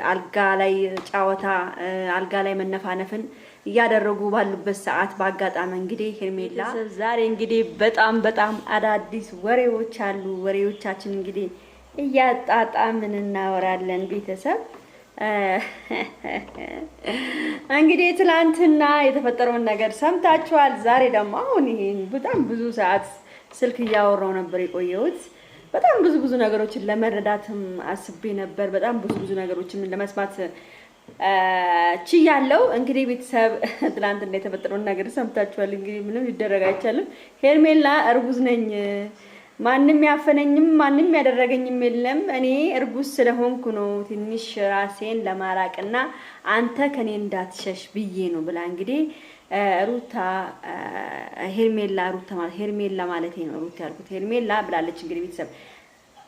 አልጋ ላይ ጫወታ አልጋ ላይ መነፋነፍን እያደረጉ ባሉበት ሰዓት በአጋጣሚ እንግዲህ ሄርሜላ ዛሬ እንግዲህ በጣም አዳዲስ ወሬዎች አሉ። ወሬዎቻችን እንግዲህ እያጣጣምን እናወራለን ቤተሰብ። እንግዲህ ትላንትና የተፈጠረውን ነገር ሰምታችኋል። ዛሬ ደግሞ አሁን ይሄን በጣም ብዙ ሰዓት ስልክ እያወራው ነበር የቆየሁት። በጣም ብዙ ነገሮችን ለመረዳትም አስቤ ነበር። በጣም ብዙ ነገሮችን ለመስማት ችያለሁ። እንግዲህ ቤተሰብ ትላንትና የተፈጠረውን ነገር ሰምታችኋል። እንግዲህ ምንም ሊደረግ አይቻልም። ሄርሜላ እርጉዝ ነኝ፣ ማንም ያፈነኝም ማንም ያደረገኝም የለም፣ እኔ እርጉዝ ስለሆንኩ ነው ትንሽ ራሴን ለማራቅና አንተ ከኔ እንዳትሸሽ ብዬ ነው ብላ እንግዲህ ሩታ ሄርሜላ ማለት ነው። ሩታ ያልኩት ሄርሜላ ብላለች። እንግዲህ ቤተሰብ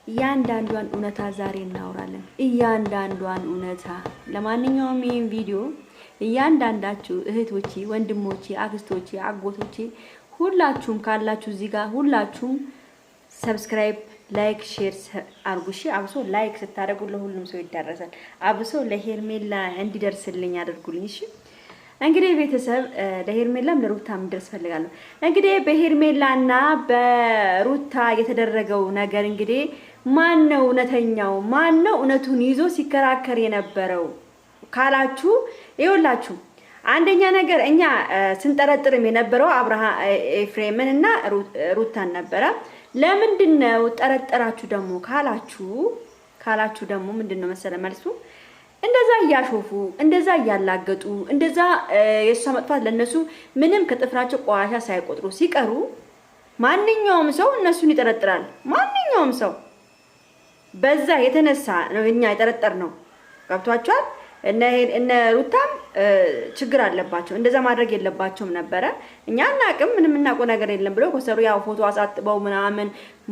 እያንዳንዷን እውነታ ዛሬ እናወራለን። እያንዳንዷን እውነታ። ለማንኛውም ይሄን ቪዲዮ እያንዳንዳችሁ እህቶቼ፣ ወንድሞቼ፣ አክስቶቼ፣ አጎቶቼ ሁላችሁም ካላችሁ እዚህ ጋር ሁላችሁም ሰብስክራይብ፣ ላይክ፣ ሼር አርጉሽ። አብሶ ላይክ ስታደርጉ ለሁሉም ሰው ይዳረሳል። አብሶ ለሄርሜላ እንዲደርስልኝ አድርጉልኝ። እሺ እንግዲህ ቤተሰብ ለሄርሜላም ለሩታም ድረስ ፈልጋለሁ። እንግዲህ በሄርሜላና በሩታ የተደረገው ነገር እንግዲህ ማን ነው እውነተኛው? ማን ነው እውነቱን ይዞ ሲከራከር የነበረው ካላችሁ ይኸውላችሁ፣ አንደኛ ነገር እኛ ስንጠረጥርም የነበረው ኤፍሬምን እና ሩታን ነበረ። ለምንድነው ጠረጠራችሁ ደግሞ ካላችሁ ደግሞ ምንድነው መሰለ መልሱ፣ እንደዛ እያሾፉ እንደዛ እያላገጡ እንደዛ የሷ መጥፋት ለነሱ ምንም ከጥፍራቸው ቆሻሻ ሳይቆጥሩ ሲቀሩ ማንኛውም ሰው እነሱን ይጠረጥራል። ማንኛውም ሰው በዛ የተነሳ ነው እኛ የጠረጠርነው። ገብቷቸዋል። እነ ሩታም ችግር አለባቸው። እንደዛ ማድረግ የለባቸውም ነበረ። እኛ አናቅም፣ ምንም እናውቀው ነገር የለም ብለው ከሰሩ ያው ፎቶ አሳጥበው ምናምን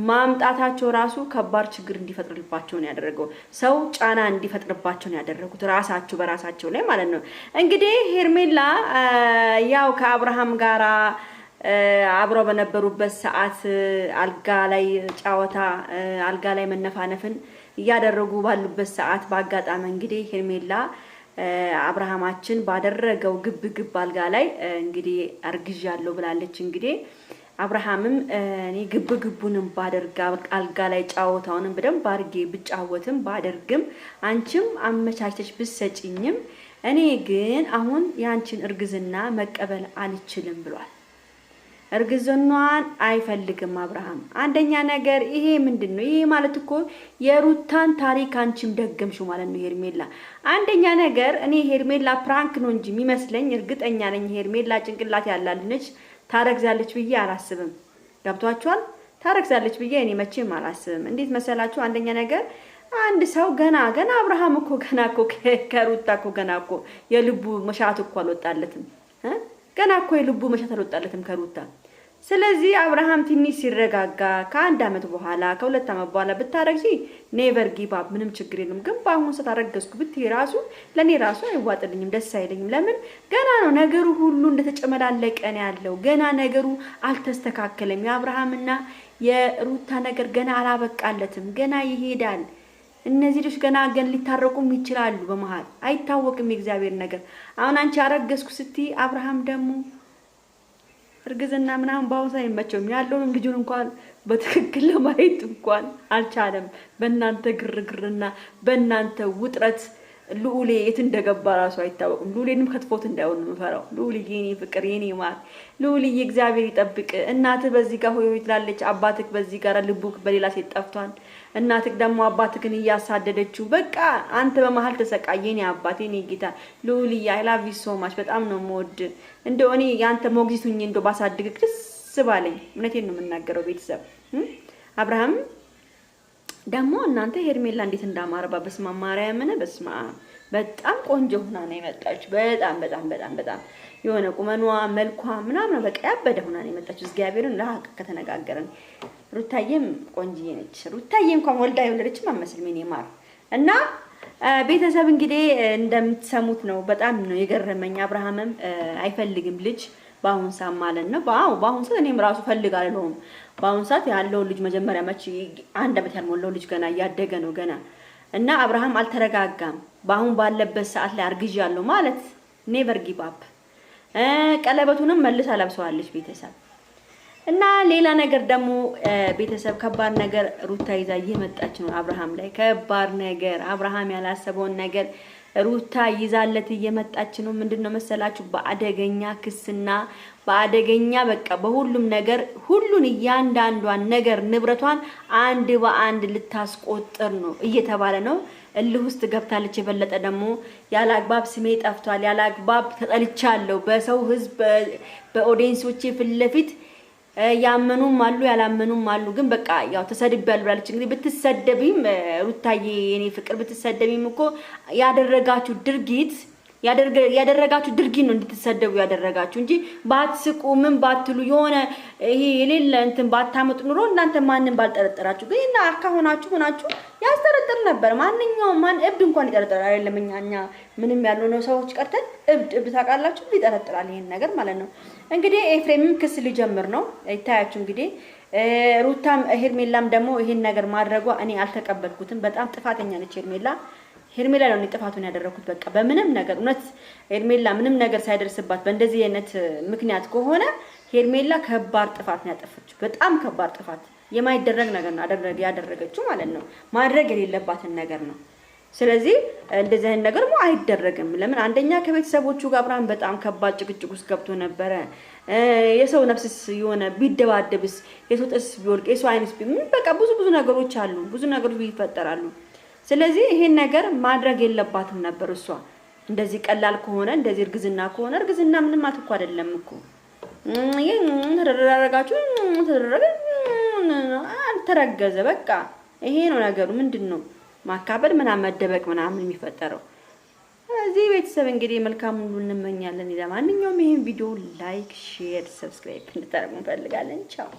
ማምጣታቸው ራሱ ከባድ ችግር እንዲፈጥርባቸው ነው ያደረገው። ሰው ጫና እንዲፈጥርባቸው ነው ያደረጉት ራሳቸው በራሳቸው ላይ ማለት ነው። እንግዲህ ሄርሜላ ያው ከአብርሃም ጋራ አብረው በነበሩበት ሰዓት አልጋ ላይ ጫወታ አልጋ ላይ መነፋነፍን እያደረጉ ባሉበት ሰዓት በአጋጣሚ እንግዲህ ሄርሜላ አብርሃማችን ባደረገው ግብ አልጋ ላይ እንግዲህ አርግዣለሁ ብላለች። እንግዲህ አብርሃምም እኔ ግቡንም ባደርጋ አልጋ ላይ ጫወታውንም በደንብ አድርጌ ብጫወትም ባደርግም አንቺም አመቻችተሽ ብትሰጪኝም እኔ ግን አሁን ያንቺን እርግዝና መቀበል አልችልም ብሏል። እርግዝናዋን አይፈልግም አብርሃም። አንደኛ ነገር ይሄ ምንድነው? ይሄ ማለት እኮ የሩታን ታሪክ አንቺም ደገምሽው ማለት ነው ሄርሜላ። አንደኛ ነገር እኔ ሄርሜላ ፕራንክ ነው እንጂ የሚመስለኝ እርግጠኛ ነኝ ሄርሜላ ጭንቅላት ያላልነች ታረግዛለች ብዬ አላስብም። ገብቷችኋል? ታረግዛለች ብዬ እኔ መቼም አላስብም። እንዴት መሰላችሁ? አንደኛ ነገር አንድ ሰው ገና አብርሃም እኮ ገና እኮ ከሩታ እኮ ገና እኮ የልቡ መሻት እኮ አልወጣለትም። ገና እኮ የልቡ መሻት አልወጣለትም ከሩታ። ስለዚህ አብርሃም ትንሽ ሲረጋጋ ከአንድ አመት በኋላ ከሁለት አመት በኋላ ብታረግጂ ኔቨር ጊቭ አፕ፣ ምንም ችግር የለም። ግን በአሁን ሰዓት አረገዝኩ ብትይ ራሱ ለኔ ራሱ አይዋጥልኝም፣ ደስ አይለኝም። ለምን? ገና ነው ነገሩ ሁሉ እንደተጨመላለቀ ነው ያለው። ገና ነገሩ አልተስተካከለም። የአብርሃምና የሩታ ነገር ገና አላበቃለትም። ገና ይሄዳል። እነዚህ ልጅ ገና ሊታረቁም ይችላሉ። በመሃል አይታወቅም የእግዚአብሔር ነገር። አሁን አንቺ አረገዝኩ ስትይ አብርሃም ደግሞ እርግዝና ምናምን ባውሳ አይመቸውም። ያለውን ልጁን እንኳን በትክክል ለማየት እንኳን አልቻለም። በእናንተ ግርግርና በእናንተ ውጥረት ልዑሌ የት እንደገባ ራሱ አይታወቅም። ልዑሌንም ከትፎት እንዳይሆን የምፈራው። ልዑሌ የኔ ፍቅር የኔ ማር፣ ልዑሌ እግዚአብሔር ይጠብቅ። እናትህ በዚህ ጋር ሆይ ትላለች፣ አባትህ በዚህ ጋር ልቡክ በሌላ ሴት ጠፍቷል። እናትህ ደግሞ አባትህን እያሳደደችው፣ በቃ አንተ በመሃል ተሰቃየ። የኔ አባት የኔ ጌታ ልዑሌ አይ ላቭ ዩ ሶ ማች፣ በጣም ነው የምወድ። እንደው እኔ ያንተ ሞግዚቱኝ እንደው ባሳድግክ ደስ ባለኝ። እውነቴን ነው የምናገረው ቤተሰብ። አብርሃም ደግሞ እናንተ ሄርሜላ እንዴት እንዳማረባ በስመ አብ ማርያምን፣ በስመ አብ በጣም ቆንጆ ሆና ነው የመጣችው። በጣም የሆነ ቁመኗ መልኳ ምናምን በቃ ያበደ ሆና ነው የመጣችው። እግዚአብሔርን ለሀቅ ከተነጋገረን ሩታዬም ቆንጂዬ ነች። ሩታዬ እንኳን ወልዳ የወለደችም አመስል ምን ይማር እና ቤተሰብ እንግዲህ እንደምትሰሙት ነው። በጣም ነው የገረመኝ። አብርሃምም አይፈልግም ልጅ በአሁን ሰዓት ማለት ነው። በአሁን ሰዓት እኔም ራሱ ፈልጋለሁ። በአሁን ሰዓት ያለው ልጅ መጀመሪያ መቼ አንድ አመት ያልሞላው ልጅ ገና እያደገ ነው ገና እና አብርሃም አልተረጋጋም። በአሁን ባለበት ሰዓት ላይ አርግዣለሁ ማለት ኔቨር ጊቭ አፕ። ቀለበቱንም መልሳ ለብሰዋለች ቤተሰብ። እና ሌላ ነገር ደግሞ ቤተሰብ ከባድ ነገር ሩታ ይዛ እየመጣች ነው አብርሃም ላይ። ከባድ ነገር አብርሃም ያላሰበውን ነገር ሩታ ይዛለት እየመጣች ነው። ምንድነው መሰላችሁ? በአደገኛ ክስና በአደገኛ በቃ በሁሉም ነገር ሁሉን እያንዳንዷን ነገር ንብረቷን አንድ በአንድ ልታስቆጥር ነው እየተባለ ነው። እልህ ውስጥ ገብታለች። የበለጠ ደግሞ ያላግባብ ስሜ ጠፍቷል፣ ያላግባብ ተጠልቻለሁ በሰው ህዝብ በኦዲየንሶቼ ፊት ለፊት ያመኑም አሉ ያላመኑም አሉ። ግን በቃ ያው ተሰድቤያለሁ ብላለች። እንግዲህ ብትሰደቢም ሩታዬ የኔ ፍቅር ብትሰደቢም እኮ ያደረጋችሁ ድርጊት ነው እንድትሰደቡ ያደረጋችሁ እንጂ ባትስቁ ምን ባትሉ የሆነ ይሄ የሌለ እንትን ባታመጡ ኑሮ እናንተ ማንንም ባልጠረጠራችሁ። ግን እና አካሆናችሁ ሆናችሁ ያስጠረጥር ነበር። ማንኛውም ማን እብድ እንኳን ይጠረጥራል አይደለም። እኛ ምንም ያልሆነው ሰዎች ቀርተን እብድ ታውቃላችሁ ይጠረጥራል ይሄን ነገር ማለት ነው። እንግዲህ ኤፍሬምም ክስ ሊጀምር ነው ይታያችሁ። እንግዲህ ሩታም ሄርሜላም ደግሞ ይሄን ነገር ማድረጓ እኔ አልተቀበልኩትም። በጣም ጥፋተኛ ነች ሄርሜላ ነው ጥፋቱን ያደረኩት። በቃ በምንም ነገር እውነት ሄርሜላ ምንም ነገር ሳይደርስባት በእንደዚህ አይነት ምክንያት ከሆነ ሄርሜላ ከባድ ጥፋት ነው ያጠፈችው። በጣም ከባድ ጥፋት የማይደረግ ነገር ነው ያደረገችው ማለት ነው። ማድረግ የሌለባትን ነገር ነው። ስለዚህ እንደዚህ አይነት ነገር አይደረግም። ለምን አንደኛ ከቤተሰቦቹ ጋር አብርሃም በጣም ከባድ ጭቅጭቅ ውስጥ ገብቶ ነበረ። የሰው ነፍስስ የሆነ ቢደባደብስ የሰው ጥርስ ቢወልቅ የሰው አይንስ በቃ ብዙ ነገሮች አሉ። ብዙ ነገሮች ይፈጠራሉ። ስለዚህ ይሄን ነገር ማድረግ የለባትም ነበር እሷ። እንደዚህ ቀላል ከሆነ እንደዚህ እርግዝና ከሆነ እርግዝና ምንም አትኳ አይደለም እኮ ተደረገ አልተረገዘ በቃ ይሄ ነው ነገሩ። ምንድነው ማካበድ ምናምን መደበቅ ምናምን የሚፈጠረው? እዚህ ቤተሰብ እንግዲህ መልካም ሁሉ እንመኛለን። ለማንኛውም ይሄን ቪዲዮ ላይክ፣ ሼር፣ ሰብስክራይብ እንድታደርጉ እንፈልጋለን። ቻው።